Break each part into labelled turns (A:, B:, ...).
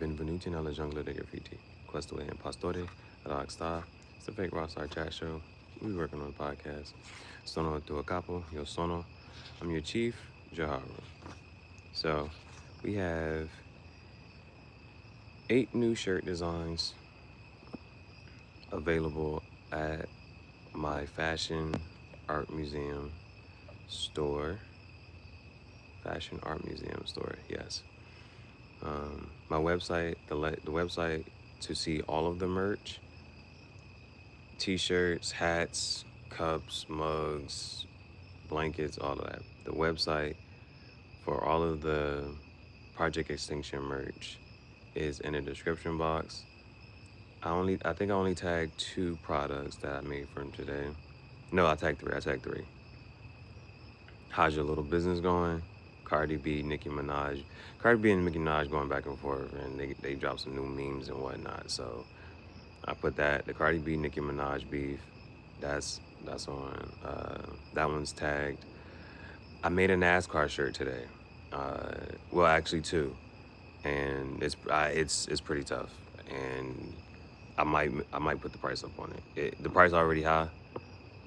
A: Benvenuti nella giungla dei graffiti. Questo è Impastore, Rockstar. It's the fake Rockstar chat show. We working on a podcast. Sono il tuo capo, io sono. I'm your chief, Gihareh. So, we have 8 new shirt designs available at my fashion art museum store. Fashion art museum store, yes. My website, the website to see all of the merch, t-shirts, hats, cups, mugs, blankets, all of that. The website for all of the Project Extinction merch is in the description box. I think I only tagged 2 products that I made from today. No, I tagged 3. How's your little business going? Cardi B, Nicki Minaj. Cardi B and Nicki Minaj going back and forth, and they dropped some new memes and whatnot. So I put that, the Cardi B, Nicki Minaj beef, that's on, that one's tagged. I made a NASCAR shirt today. Well, actually 2, and it's pretty tough, and I might put the price up on it. The price already high.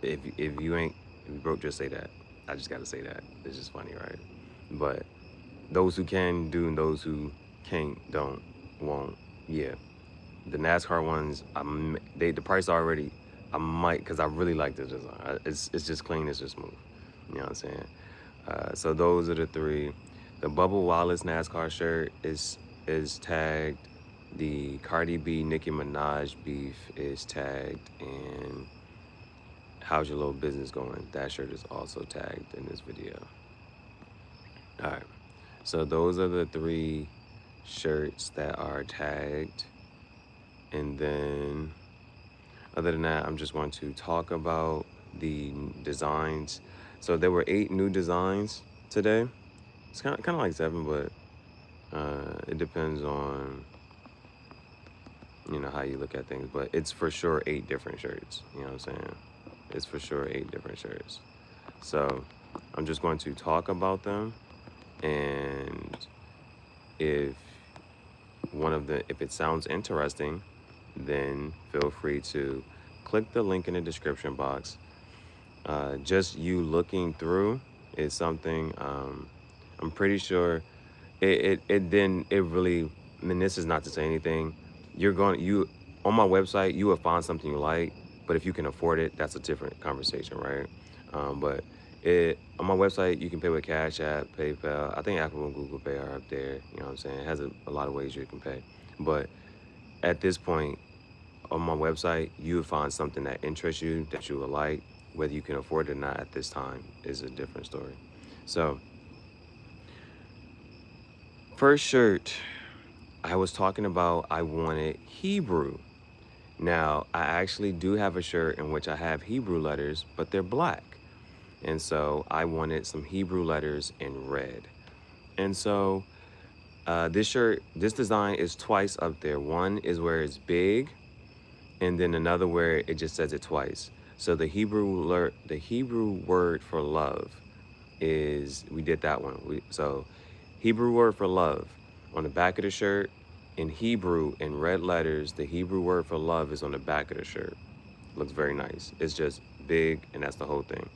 A: If you broke, just say that. I just gotta say that. It's just funny, right? But those who can do and those who can't, don't, won't. Yeah, the NASCAR ones, the price already. I might, because I really like the design. It's just clean. It's just smooth. You know what I'm saying? So those are the 3. The Bubba Wallace NASCAR shirt is tagged. The Cardi B, Nicki Minaj beef is tagged, and how's your little business going? That shirt is also tagged in this video. All right, so those are the 3 shirts that are tagged. And then other than that, I'm just going to talk about the designs. So there were 8 new designs today. It's kind of like 7, but it depends on, you know, how you look at things. But it's for sure 8 different shirts. You know what I'm saying? It's for sure 8 different shirts. So I'm just going to talk about them, and if it sounds interesting, then feel free to click the link in the description box. Just you looking through is something, I'm pretty sure it really, I mean, this is not to say anything. On my website, you will find something you like, but if you can afford it, that's a different conversation, right? But on my website, you can pay with Cash App, PayPal. I think Apple and Google Pay are up there. You know what I'm saying? It has a lot of ways you can pay. But at this point, on my website, you will find something that interests you, that you will like. Whether you can afford it or not at this time is a different story. So, first shirt, I was talking about I wanted Hebrew. Now, I actually do have a shirt in which I have Hebrew letters, but they're black. And so I wanted some Hebrew letters in red. And so this design is twice up there. One is where it's big, and then another where it just says it twice. So the Hebrew word for love is, we did that one. So Hebrew word for love on the back of the shirt, in Hebrew, in red letters, the Hebrew word for love is on the back of the shirt. Looks very nice. It's just big, and that's the whole thing.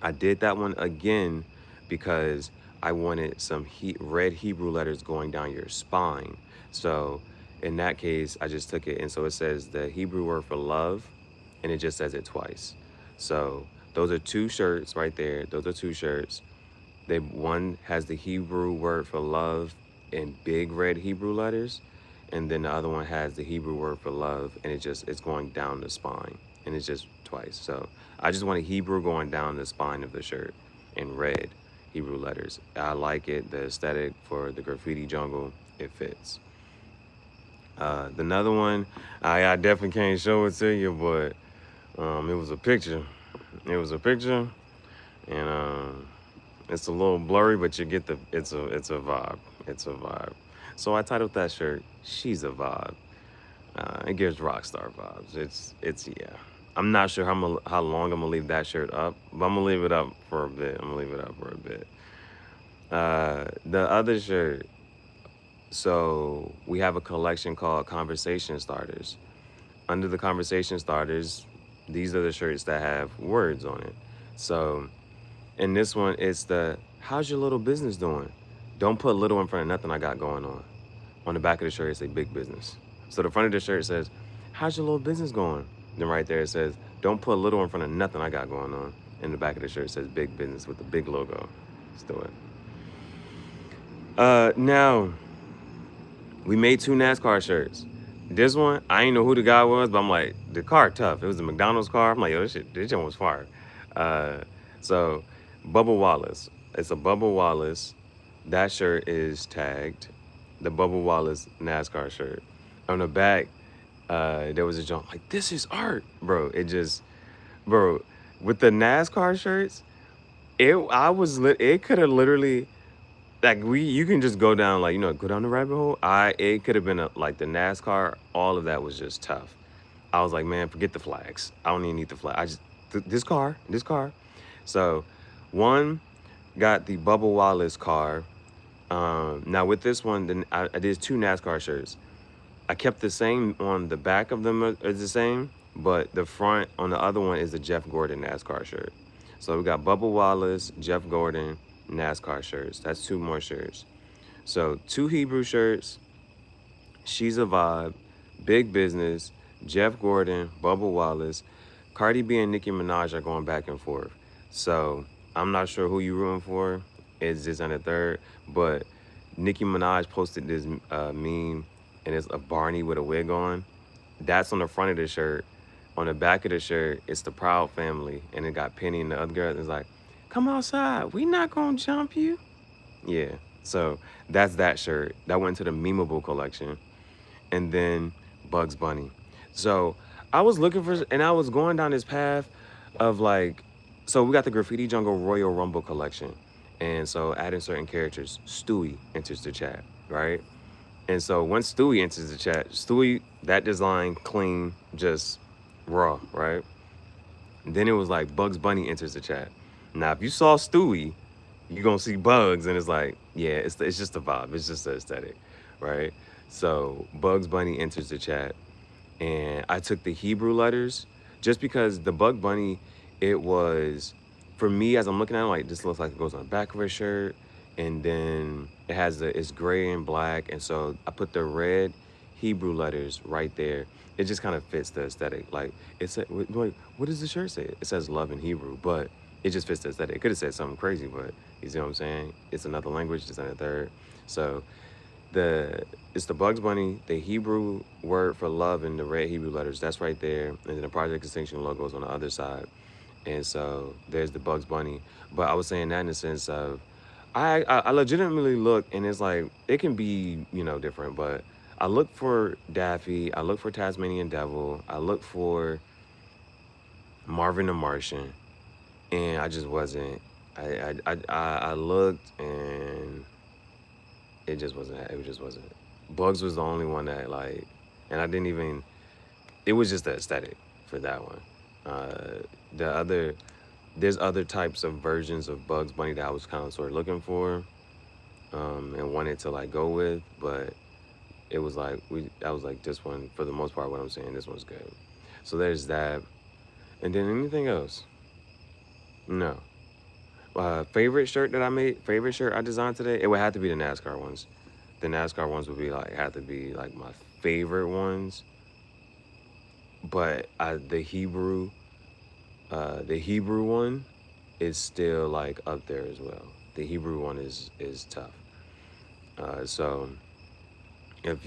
A: I did that one again because I wanted some red Hebrew letters going down your spine. So in that case, I just took it, and so it says the Hebrew word for love, and it just says it twice. So those are 2 shirts right there. Those are 2 shirts. One has the Hebrew word for love in big red Hebrew letters, and then the other one has the Hebrew word for love, and it's going down the spine, and it's just twice. So I just wanted Hebrew going down the spine of the shirt in red Hebrew letters. I like it, the aesthetic for the graffiti jungle, it fits. Another one, I definitely can't show it to you, but it was a picture. It was a picture, and it's a little blurry, but you get it's a vibe. It's a vibe. So I titled that shirt, "She's a Vibe." It gives rock star vibes. It's yeah. I'm not sure how long I'm gonna leave that shirt up, but I'm gonna leave it up for a bit. The other shirt, So we have a collection called Conversation Starters. Under the Conversation Starters, these are the shirts that have words on it. So in this one, it's the how's your little business doing? Don't put little in front of nothing I got going on. On the back of the shirt, it say big business. So the front of the shirt says, how's your little business going? Then right there it says, don't put little in front of nothing I got going on. In the back of the shirt, it says big business with the big logo. Let's do it. Now, we made 2 NASCAR shirts. This one, I ain't know who the guy was, but I'm like, the car tough. It was the McDonald's car. I'm like, yo, this shit was fire. Uh, so, Bubba Wallace. It's a Bubba Wallace. That shirt is tagged. The Bubba Wallace NASCAR shirt. On the back, there was a joke like, this is art, bro. Bro, with the NASCAR shirts, it could have literally, like you can just go down, like, go down the rabbit hole. It could have been like the NASCAR, all of that was just tough. I was like, man, forget the flags. I don't even need the flag. I just this car. So one got the Bubba Wallace car. Now with this one, then I did 2 NASCAR shirts. I kept the same on the back of them is the same, but the front on the other one is the Jeff Gordon NASCAR shirt. So we got Bubba Wallace, Jeff Gordon, NASCAR shirts. That's 2 more shirts. So 2 Hebrew shirts, She's a Vibe, Big Business, Jeff Gordon, Bubba Wallace. Cardi B and Nicki Minaj are going back and forth. So I'm not sure who you rooting for. It's just on the third. But Nicki Minaj posted this meme, and it's a Barney with a wig on. That's on the front of the shirt. On the back of the shirt, it's the Proud Family, and it got Penny and the other girl. It's like, come outside. We not gonna jump you. Yeah. So that's that shirt. That went to the memeable collection. And then Bugs Bunny. So I was looking for, and I was going down this path of like, so we got the Graffiti Jungle Royal Rumble collection. And so adding certain characters, Stewie enters the chat, right? And so once Stewie enters the chat, Stewie, that design, clean, just raw, right? And then it was like Bugs Bunny enters the chat. Now, if you saw Stewie, you're going to see Bugs, and it's like, yeah, it's just the vibe. It's just the aesthetic, right? So Bugs Bunny enters the chat. And I took the Hebrew letters just because the Bug Bunny, it was, for me, as I'm looking at it, like, this looks like it goes on the back of her shirt. And then it's gray and black. And so I put the red Hebrew letters right there. It just kind of fits the aesthetic. Like, wait, what does the shirt say? It says love in Hebrew, but it just fits the aesthetic. It could have said something crazy, but you see what I'm saying? It's another language, it's on the third. So it's the Bugs Bunny, the Hebrew word for love in the red Hebrew letters. That's right there. And then the Project Extinction logo is on the other side. And so there's the Bugs Bunny. But I was saying that in the sense of, I legitimately look, and it's like, it can be, different, but I look for Daffy, I look for Tasmanian Devil, I look for Marvin the Martian, and I just wasn't, I looked, and it just wasn't. Bugs was the only one that, like, and I didn't even, it was just the aesthetic for that one. There's other types of versions of Bugs Bunny that I was kind of sort of looking for, and wanted to like go with, but it was like, I was like, this one, for the most part, what I'm saying, this one's good. So there's that. And then anything else? No. Favorite shirt I designed today, it would have to be the NASCAR ones. The NASCAR ones would have to be like my favorite ones. But the Hebrew one is still like up there as well. The Hebrew one is tough. So and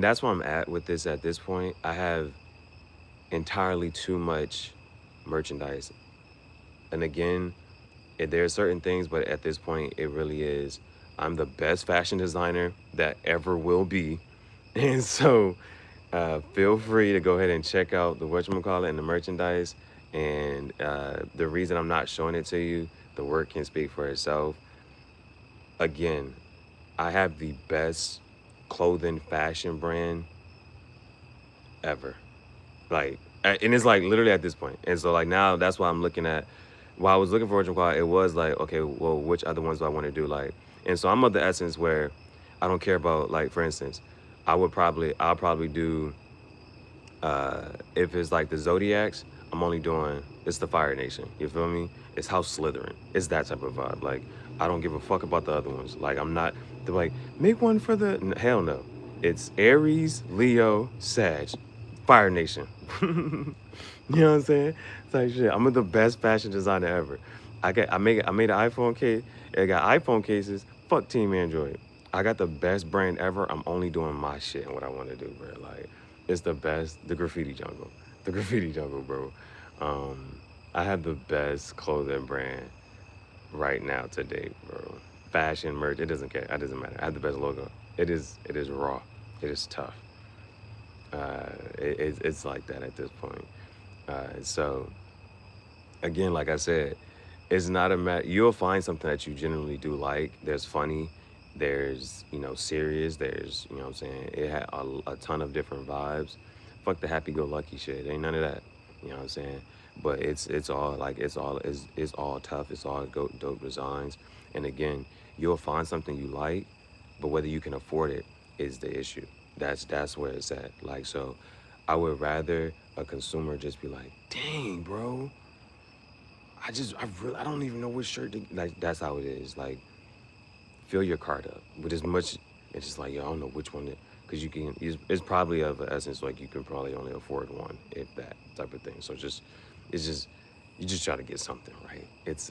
A: that's where I'm at with this at this point. I have entirely too much merchandise. And again, there are certain things, but at this point, it really is, I'm the best fashion designer that ever will be. And so feel free to go ahead and check out the whatchamacallit and the merchandise. And the reason I'm not showing it to you, the work can speak for itself. Again, I have the best clothing fashion brand ever. Like, and it's like literally at this point. And so like now that's why I'm looking at, while I was looking for whatchamacallit, it was like, okay, well, which other ones do I want to do? Like, And so I'm of the essence where I don't care about, like, for instance, I'll probably do, if it's like the Zodiacs, I'm only doing, it's the Fire Nation. You feel me? It's House Slytherin. It's that type of vibe. Like, I don't give a fuck about the other ones. Like, I'm not, they're like, make one for the, hell no. It's Aries, Leo, Sag, Fire Nation. You know what I'm saying? It's like shit. I'm the best fashion designer ever. I made an iPhone case. I got iPhone cases. Fuck Team Android. I got the best brand ever. I'm only doing my shit and what I want to do, bro. Like, it's the best. The graffiti jungle. The graffiti jungle, bro. I have the best clothing brand right now to date, bro. Fashion, merch, it doesn't care. It doesn't matter. I have the best logo. It is raw. It is tough. It's like that at this point. So again, like I said, it's not a matter. You'll find something that you genuinely do like. There's funny, there's, serious. There's, what I'm saying, it had a ton of different vibes. Fuck the happy-go-lucky shit. Ain't none of that. You know what I'm saying? But it's all like it's all tough. It's all dope designs. And again, you'll find something you like, but whether you can afford it is the issue. That's where it's at. Like, so I would rather a consumer just be like, dang, bro, I don't even know which shirt to, like, that's how it is. Like, fill your cart up with as much, it's just like, yo, I don't know which one to, because it's probably of an essence, like, you can probably only afford one, if that type of thing. So it's just, you just try to get something, right? It's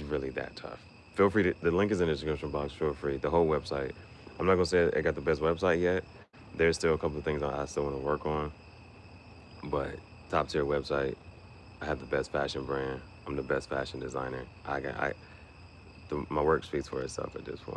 A: really that tough. Feel free to, the link is in the description box, feel free. The whole website. I'm not gonna say I got the best website yet. There's still a couple of things I still want to work on, but top tier website. I have the best fashion brand. I'm the best fashion designer. My work speaks for itself at this point.